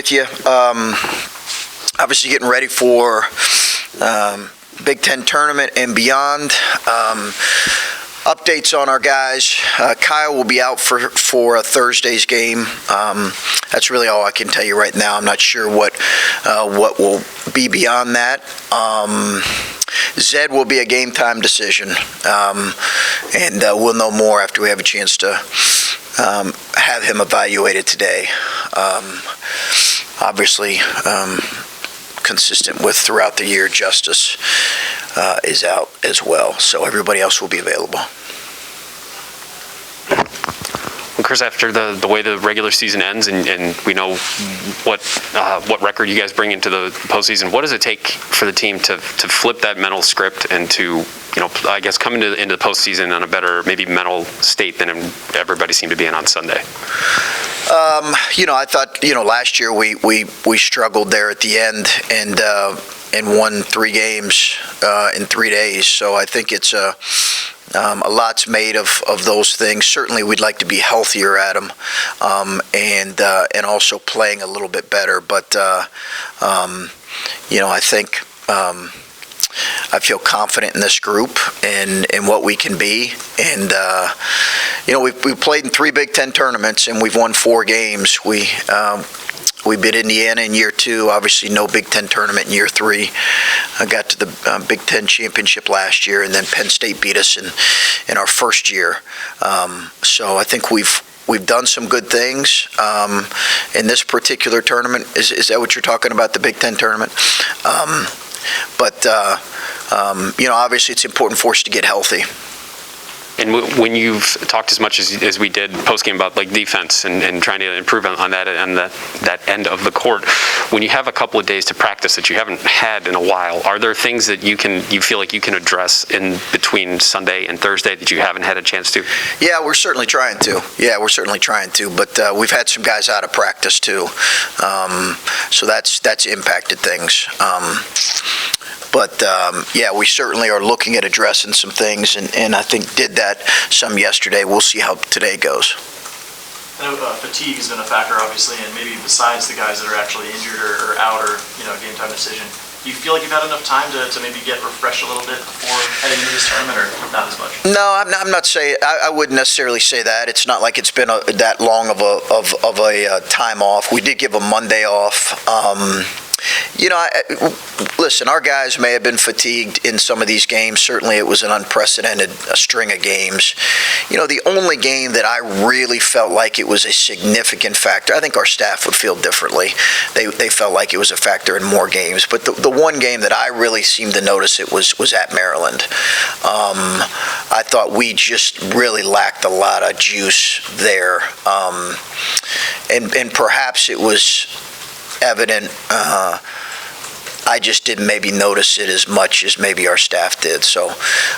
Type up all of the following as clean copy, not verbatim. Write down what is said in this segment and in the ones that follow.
With you, obviously getting ready for Big Ten tournament and beyond. Updates on our guys. Kyle will be out for Thursday's game. That's really all I can tell you right now. I'm not sure what will be beyond that. Zed will be a game time decision, and we'll know more after we have a chance to have him evaluated today. Obviously, consistent with throughout the year, Justice is out as well, so everybody else will be available. Well, Chris, after the way the regular season ends, and we know what record you guys bring into the postseason, what does it take for the team to flip that mental script and to, I guess, come into the postseason on a better, maybe mental state than everybody seemed to be in on Sunday? I thought, last year we struggled there at the end and won 3 games in 3 days. So I think it's a lot's made of those things. Certainly we'd like to be healthier at them, and also playing a little bit better. But, I think I feel confident in this group and what we can be. And, we've played in 3 Big Ten tournaments and we've won 4 games. We beat Indiana in year 2. Obviously, no Big Ten tournament in year 3. I got to the Big Ten championship last year, and then Penn State beat us in our first year. So I think we've done some good things in this particular tournament. Is that what you're talking about, the Big Ten tournament? But obviously, it's important for us to get healthy. And when you've talked as much as we did post-game about defense and trying to improve on that and that end of the court, when you have a couple of days to practice that you haven't had in a while, are there things that you feel like you can address in between Sunday and Thursday that you haven't had a chance to? Yeah, we're certainly trying to. But we've had some guys out of practice too, so that's impacted things. But we certainly are looking at addressing some things, and I think did that some yesterday. We'll see how today goes. I know fatigue has been a factor, obviously, and maybe besides the guys that are actually injured or out or game time decision. Do you feel like you've had enough time to maybe get refreshed a little bit before heading into this tournament, or not as much? No, I'm not saying. I wouldn't necessarily say that. It's not like it's been that long of a time off. We did give a Monday off. Listen, our guys may have been fatigued in some of these games. Certainly it was an unprecedented string of games. The only game that I really felt like it was a significant factor, I think our staff would feel differently. They felt like it was a factor in more games. But the one game that I really seemed to notice it was at Maryland. I thought we just really lacked a lot of juice there. And perhaps it was evident. I just didn't maybe notice it as much as maybe our staff did. So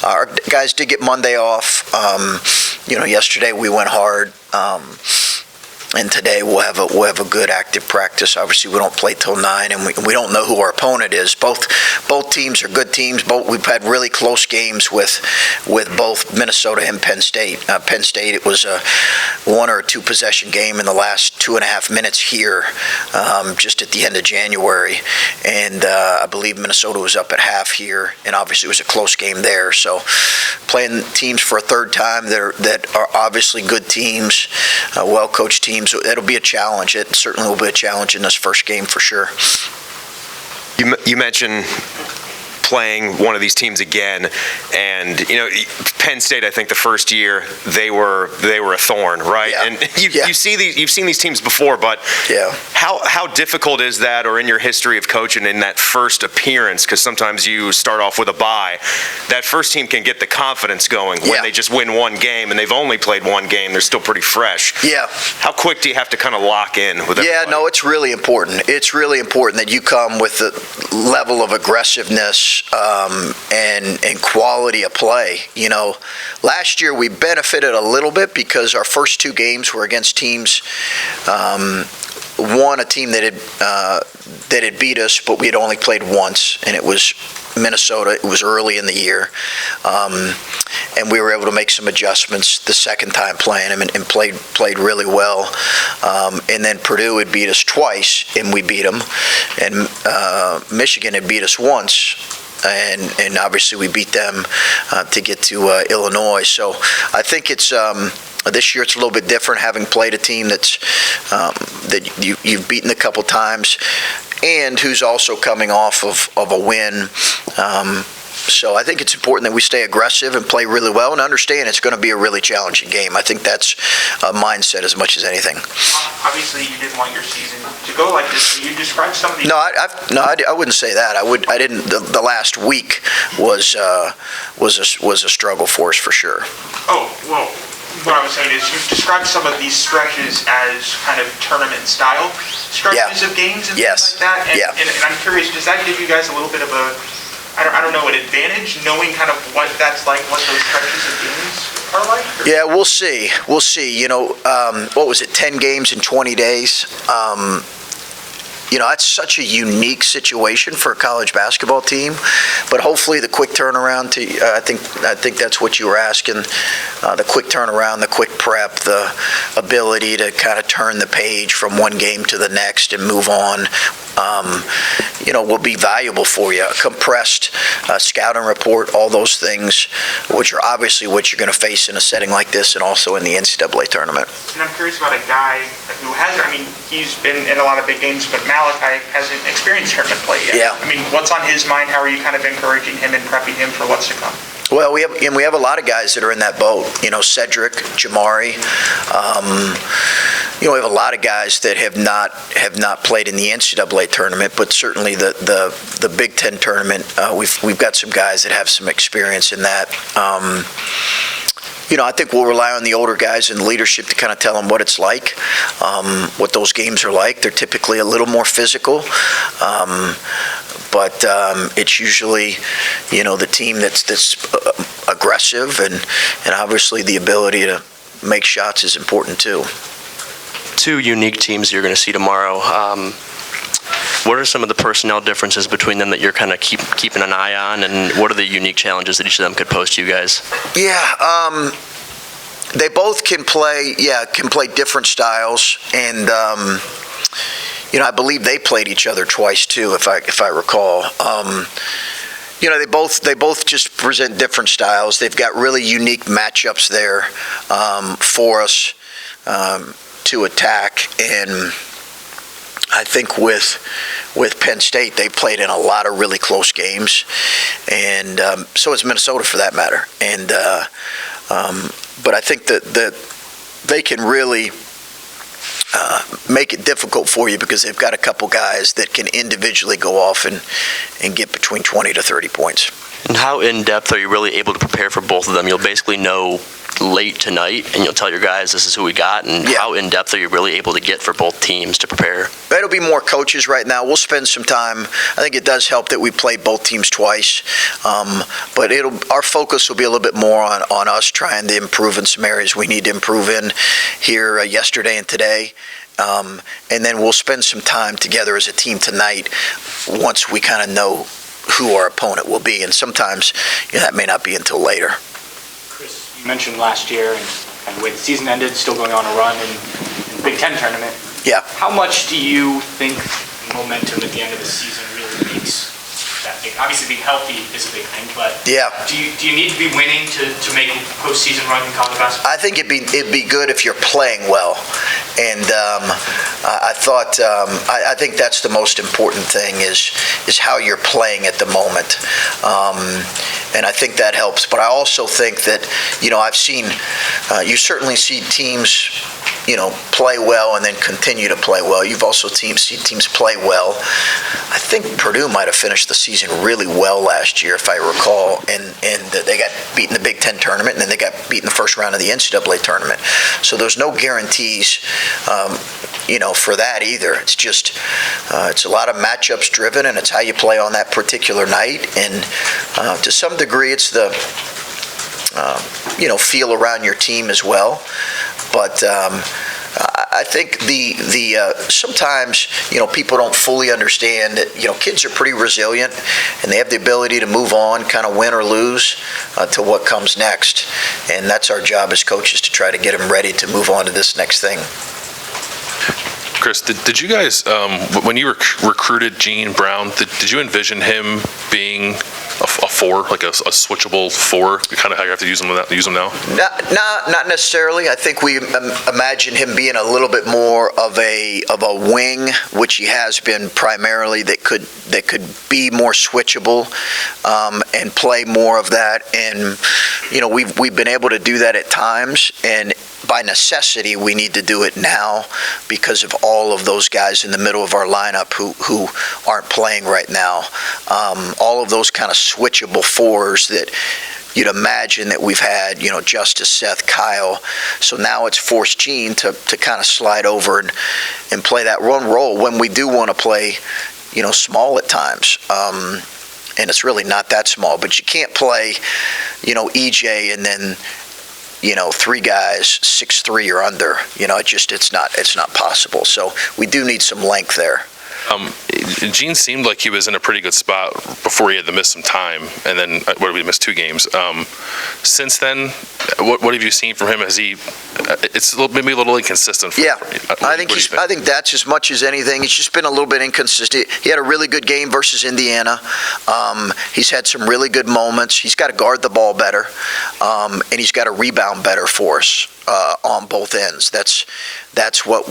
our guys did get Monday off. Yesterday we went hard. And today we'll have a good active practice. Obviously, we don't play till 9, and we don't know who our opponent is. Both teams are good teams. We've had really close games with both Minnesota and Penn State. Penn State, it was a 1 or 2 possession game in the last 2.5 minutes here, just at the end of January, and I believe Minnesota was up at half here, and obviously it was a close game there. So playing teams for a third time that are obviously good teams, well-coached teams. So it'll be a challenge. It certainly will be a challenge in this first game for sure. You mentioned playing one of these teams again, and Penn State, I think the first year they were a thorn, right? Yeah. And you've seen these teams before, but how difficult is that, or in your history of coaching, in that first appearance? Because sometimes you start off with a bye. That first team can get the confidence going when they just win one game, and they've only played one game. They're still pretty fresh. Yeah. How quick do you have to kind of lock in with everybody? Yeah, no, it's really important. It's really important that you come with the level of aggressiveness and quality of play. Last year we benefited a little bit because our first 2 games were against teams a team that had beat us, but we had only played once, and it was Minnesota. It was early in the year, and we were able to make some adjustments the second time playing them, and played really well. And then Purdue had beat us twice, and we beat them, and Michigan had beat us once. And obviously we beat them to get to Illinois. So I think it's this year it's a little bit different, having played a team that you've beaten a couple times, and who's also coming off of a win. So I think it's important that we stay aggressive and play really well, and understand it's going to be a really challenging game. I think that's a mindset as much as anything. Obviously, you didn't want your season to go like this. You described some of these. No, I wouldn't say that. I didn't. The last week was a struggle for us for sure. Oh, well, what I was saying is you've described some of these stretches as kind of tournament-style stretches of games and things like that. And I'm curious, does that give you guys a little bit of a, I don't know, an advantage, knowing kind of what that's like, what those stretches of games are like? Or? Yeah, we'll see. We'll see. You know, what was it, 10 games in 20 days? You know, that's such a unique situation for a college basketball team. But hopefully the quick turnaround, I think that's what you were asking, the quick turnaround, the quick prep, the ability to kind of turn the page from one game to the next and move on, you know, will be valuable for you. A compressed scouting report, all those things, which are obviously what you're going to face in a setting like this and also in the NCAA tournament. And I'm curious about a guy who hasn't, I mean, he's been in a lot of big games, but Malachi hasn't experienced tournament play yet. Yeah. I mean, what's on his mind? How are you kind of encouraging him and prepping him for what's to come? Well, we have a lot of guys that are in that boat. You know, Cedric, Jamari. You know, we have a lot of guys that have not played in the NCAA tournament, but certainly the Big Ten tournament. We've got some guys that have some experience in that. You know, I think we'll rely on the older guys and leadership to kind of tell them what it's like, what those games are like. They're typically a little more physical, but it's usually, you know, the team that's aggressive, and obviously the ability to make shots is important too. Two unique teams you're going to see tomorrow. What are some of the personnel differences between them that you're kind of keeping an eye on, and what are the unique challenges that each of them could pose to you guys? Yeah, they both can play different styles, and you know, I believe they played each other twice too, if I recall. You know, they both just present different styles. They've got really unique matchups there for us to attack, and I think with Penn State, they played in a lot of really close games, and so is Minnesota for that matter. And but I think that they can really make it difficult for you because they've got a couple guys that can individually go off and get between 20 to 30 points. And how in-depth are you really able to prepare for both of them? You'll basically know late tonight, and you'll tell your guys this is who we got, and how in-depth are you really able to get for both teams to prepare? It'll be more coaches right now. We'll spend some time. I think it does help that we play both teams twice, but our focus will be a little bit more on us trying to improve in some areas we need to improve in here yesterday and today. And then we'll spend some time together as a team tonight once we kind of know who our opponent will be, and sometimes that may not be until later. Chris, you mentioned last year and the way the season ended, still going on a run in the Big Ten tournament. Yeah. How much do you think momentum at the end of the season really makes that big? Obviously, being healthy is a big thing, but do you need to be winning to make a postseason run in college basketball? I think it'd be good if you're playing well, and I think that's the most important thing is how you're playing at the moment, and I think that helps. But I also think that I've seen you certainly see teams play well and then continue to play well. You've also seen teams play well. I think Purdue might have finished the season really well last year, if I recall, and they got beat in the Big Ten tournament, and then they got beat in the first round of the NCAA tournament. So there's no guarantees, for that either. It's just it's a lot of matchups driven, and it's how you play on that particular night. And to some degree, it's the feel around your team as well. But I think sometimes, people don't fully understand that, kids are pretty resilient and they have the ability to move on, kind of win or lose to what comes next. And that's our job as coaches, to try to get them ready to move on to this next thing. Chris, did you guys, when you recruited Gene Brown, did you envision him being a four, like a switchable four, kind of how you have to use him now? Not necessarily. I think we imagine him being a little bit more of a wing, which he has been primarily, that could be more switchable and play more of that. And we've been able to do that at times, and by necessity we need to do it now because of all of those guys in the middle of our lineup who aren't playing right now. All of those kind of switchable fours that you'd imagine that we've had, Justice, Seth, Kyle. So now it's forced Gene to kind of slide over and play that one role when we do want to play, small at times. And it's really not that small, but you can't play, EJ and then, three guys 6'3" or under. It's not possible. So we do need some length there. Gene seemed like he was in a pretty good spot before he had to miss some time, and then we missed 2 games. Since then, what have you seen from him? It's maybe a little inconsistent. I think that's as much as anything. He's just been a little bit inconsistent. He had a really good game versus Indiana. He's had some really good moments. He's got to guard the ball better, and he's got to rebound better for us on both ends. That's what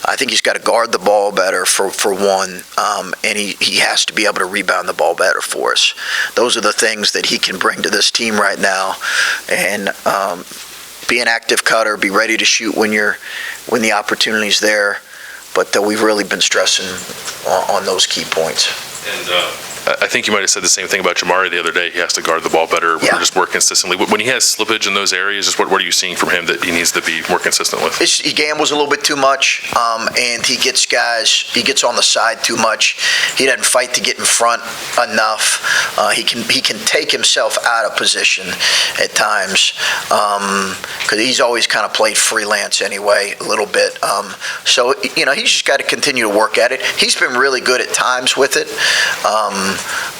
I think he's got to guard the ball better for one, and he has to be able to rebound the ball better for us. Those are the things that he can bring to this team right now, and be an active cutter, be ready to shoot when the opportunity's there. But we've really been stressing on those key points. And I think you might have said the same thing about Jamari the other day. He has to guard the ball better, or just more consistently. When he has slippage in those areas, just what are you seeing from him that he needs to be more consistent with? He gambles a little bit too much, and he gets on the side too much. He doesn't fight to get in front enough. He can take himself out of position at times, because he's always kind of played freelance anyway, a little bit. So he's just got to continue to work at it. He's been really good at times with it.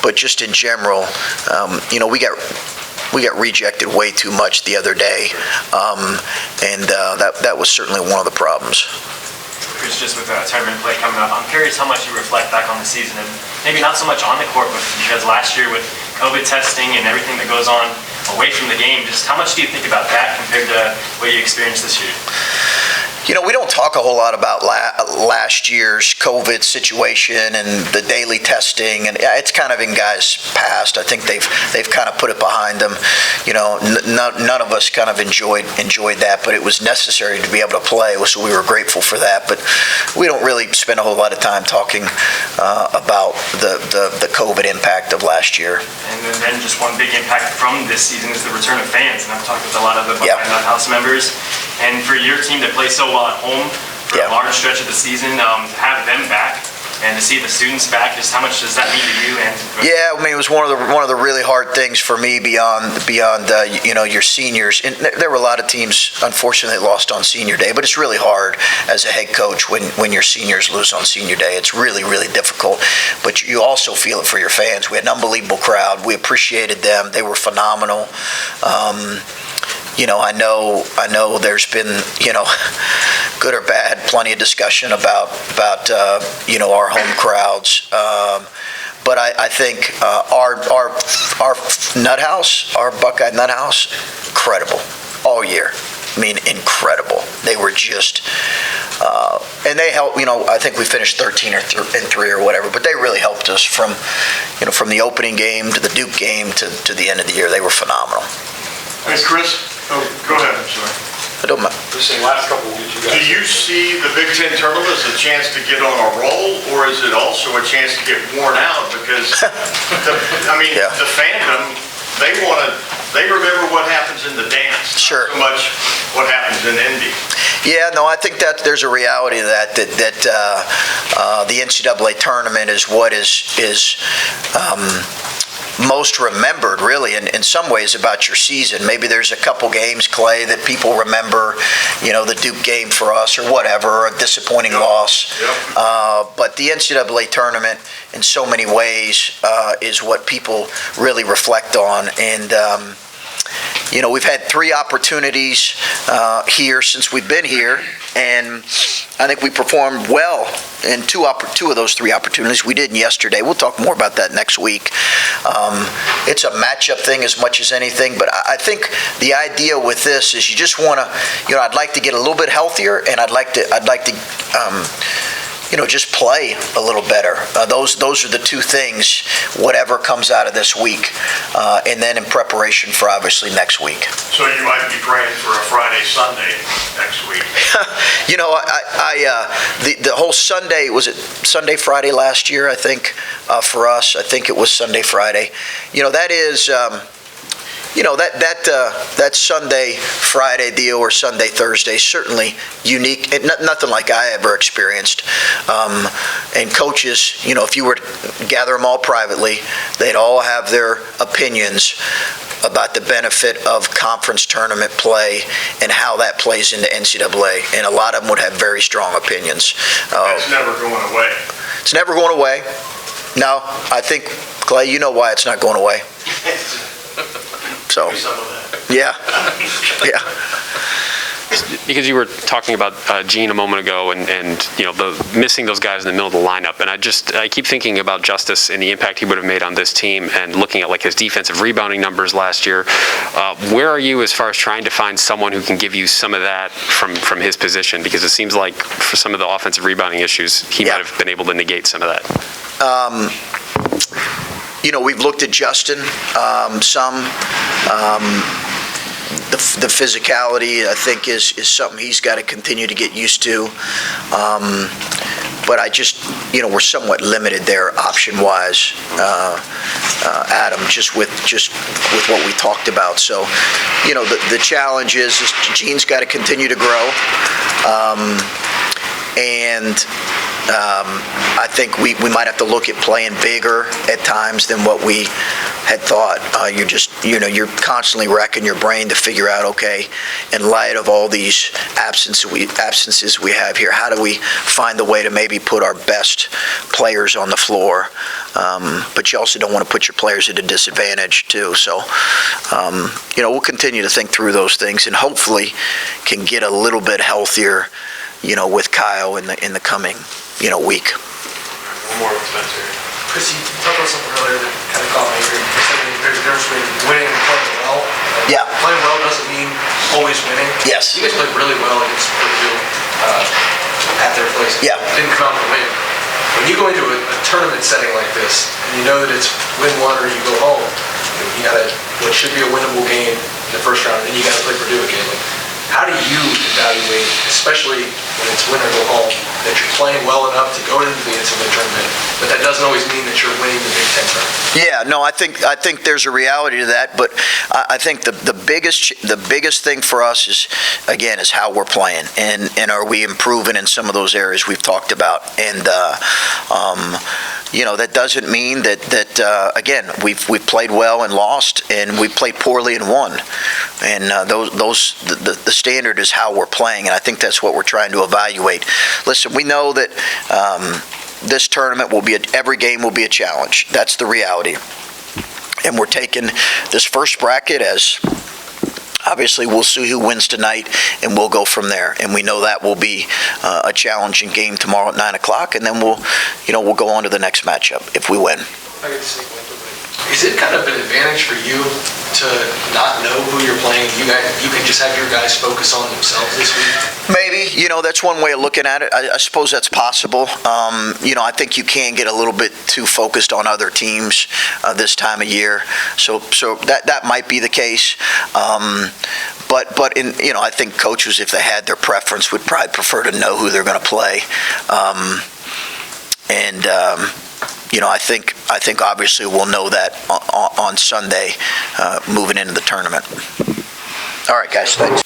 But just in general, we got rejected way too much the other day, and that was certainly one of the problems. Chris, just with tournament play coming up, I'm curious how much you reflect back on the season, and maybe not so much on the court, but because last year with COVID testing and everything that goes on away from the game, just how much do you think about that compared to what you experienced this year? We don't talk a whole lot about last year's COVID situation and the daily testing, and it's kind of in guys' past. I think they've kind of put it behind them. None of us kind of enjoyed that, but it was necessary to be able to play, so we were grateful for that. But we don't really spend a whole lot of time talking about the COVID impact of last year. And then just one big impact from this season is the return of fans, and I've talked with a lot of the Buckeye House members. And for your team to play so well at home for a large stretch of the season, to have them back and to see the students back, just how much does that mean to you? And it was one of the really hard things for me beyond your seniors. And there were a lot of teams, unfortunately, that lost on senior day, but it's really hard as a head coach when your seniors lose on senior day. It's really, really difficult. But you also feel it for your fans. We had an unbelievable crowd. We appreciated them. They were phenomenal. I know there's been, good or bad, plenty of discussion about our home crowds. But I think our nut house, our Buckeye nut house, incredible all year. Incredible. They were just, and they helped. I think we finished 13 and 3 or whatever, but they really helped us from the opening game to the Duke game to the end of the year. They were phenomenal. Hey, Chris. Oh, go ahead. I'm sorry. I don't mind. Listen, last couple of weeks, do you see the Big Ten tournament as a chance to get on a roll, or is it also a chance to get worn out? Because the fandom, they remember what happens in the dance, sure, not so much what happens in Indy. Yeah, no, I think that there's a reality to that the NCAA tournament is what is most remembered, really, in some ways about your season. Maybe there's a couple games, Clay, that people remember, the Duke game for us or whatever, or a disappointing loss. But the NCAA tournament, in so many ways, is what people really reflect on. And, we've had 3 opportunities here since we've been here, and I think we performed well in two of those 3 opportunities. We didn't yesterday. We'll talk more about that next week. It's a matchup thing as much as anything, but I think the idea with this is you just want to, I'd like to get a little bit healthier, and I'd like to just play a little better. Those are the 2 things, whatever comes out of this week, and then in preparation for obviously next week. So you might be praying for a Friday, Sunday next week. The whole Sunday, was it Sunday, Friday last year, I think, for us? I think it was Sunday, Friday. That is... that Sunday, Friday deal or Sunday, Thursday, certainly unique, and nothing like I ever experienced. And coaches, if you were to gather them all privately, they'd all have their opinions about the benefit of conference tournament play and how that plays into NCAA. And a lot of them would have very strong opinions. It's never going away. It's never going away. No, I think, Clay, you know why it's not going away. So, yeah. Because you were talking about Gene a moment ago, and the missing those guys in the middle of the lineup, and I keep thinking about Justice and the impact he would have made on this team, and looking at his defensive rebounding numbers last year. Where are you as far as trying to find someone who can give you some of that from his position? Because it seems like for some of the offensive rebounding issues, he might have been able to negate some of that. We've looked at Justin some. The physicality, I think, is something he's got to continue to get used to. But I just, we're somewhat limited there option-wise, Adam, just with what we talked about. So, the challenge is Gene's got to continue to grow. And I think we might have to look at playing bigger at times than what we had thought. You're constantly racking your brain to figure out, okay, in light of all these absences we have here, how do we find a way to maybe put our best players on the floor? But you also don't want to put your players at a disadvantage too. So, we'll continue to think through those things, and hopefully can get a little bit healthier, with Kyle in the coming, week. One more with Spencer. Chris, you talked about something earlier that kind of caught my ear. You said there's a difference between winning and playing well. Yeah. Playing well doesn't mean always winning. Yes. You guys played really well against Purdue at their place. Yeah. Didn't come out to win. When you go into a tournament setting like this, and you know that it's win one or you go home, you got what should be a winnable game in the first round, and then you got to play Purdue again. How do you evaluate, especially when it's win or go home, that you're playing well enough to go into the NCAA tournament, but that doesn't always mean that you're winning the Big Ten tournament? Yeah, no, I think there's a reality to that, but I think the biggest thing for us is how we're playing, and are we improving in some of those areas we've talked about, and that doesn't mean that again, we've played well and lost, and we played poorly and won, and the standard is how we're playing, and I think that's what we're trying to evaluate. Listen, we know that this tournament every game will be a challenge. That's the reality, and we're taking this first bracket as. Obviously, we'll see who wins tonight, and we'll go from there. And we know that will be a challenging game tomorrow at 9 o'clock, and then we'll go on to the next matchup if we win. Is it kind of an advantage for you to not know who you're playing? You can just have your guys focus on themselves this week? Maybe. That's one way of looking at it. I suppose that's possible. I think you can get a little bit too focused on other teams this time of year. So that might be the case. But I think coaches, if they had their preference, would probably prefer to know who they're going to play. I think obviously we'll know that on Sunday moving into the tournament. All right, guys, thanks.